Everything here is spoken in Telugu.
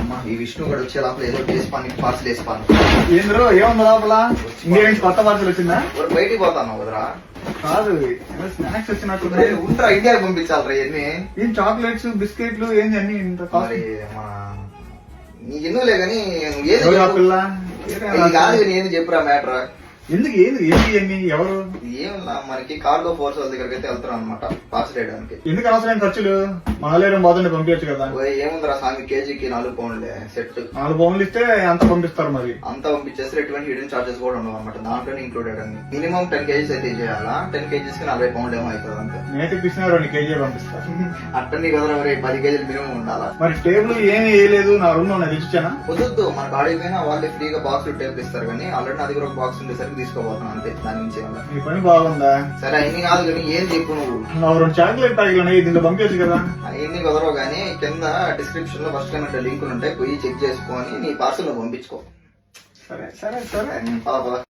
అమ్మ ఈ విష్ణు గడు వచ్చే లోపల ఏదో వేసి పార్సల్ వేసిపాను. ఏంద్రో ఏముంది లోపల? ఇండియా కొత్త పార్సల్ వచ్చిందా? బయటికి పోతాను వదరా. కాదు స్నాక్స్ వచ్చినట్టు ఉంటా ఇండియాకి పంపించాలరా ఇవన్నీ. ఏం చాక్లెట్స్ బిస్కెట్లు ఏంది అన్ని ఇంత మరి నీకు ఎందుకులే కానీ ఏది పిల్ల కాదు నేను చెప్పురా మ్యాటర్. ఎందుకు ఏంది ఏంటి అన్ని ఎవరు? ఏమన్నా మనకి కార్గో ఫోర్స్ వాళ్ళ దగ్గరికి అయితే వెళ్తున్నాం అనమాట పార్సల్ వేయడానికి. ఎందుకు అవసరమైన ఖర్చులు? మనలేరం బాధని పంపించచ్చు కదా. ఏముందిరా స్వామి కేజీకి 4 పౌండ్లే సెట్. 4 పౌండ్లు ఇస్తే అంత పంపిస్తారు. మరి అంత పంపించేస్తే ఎటువంటి హిడెన్ చార్జెస్ కూడా ఉండవు అనమాట. దాంట్లోనే ఇంక్లూడెడ్ అని మినిమం 10 కేజీస్ అయితే చేయాలా. 10 కేజీస్ కి 40 పౌండ్ ఏమో అవుతుంది అంతే. నేతి పిసిన 2 కేజీలు పంపిస్తారు. అట్టని కదా మరి 10 కేజీలు మినిమం ఉండాలా. మరి టేబుల్ ఏమి వేయలేదు. నా రూమ్ లో తెచ్చిచ్చానా? వద్దు మనకు ఆడిపోయినా వాళ్ళే ఫ్రీగా బాక్స్ టేబుల్ ఇస్తారు. కానీ ఆల్రెడీ నా దగ్గర ఒక బాక్స్ ఉండేసరికి తీసుకోబోతున్నాను అంతే. దాని నుంచి ఈ పని బాగుందా? సరే అన్ని కాదు కానీ ఏం చెప్పు నువ్వు. నాకు 2 చాక్లెట్ ప్యాకెట్లు ఉన్నాయి. దీంట్లో పంపించచ్చు కదా. అవన్నీ కుదరవు కానీ కింద డిస్క్రిప్షన్ లో ఫస్ట్ కన్నా లింకులు ఉంటాయి. పోయి చెక్ చేసుకొని నీ పార్సల్ నువ్వు పంపించుకో. సరే సరే సరే. పద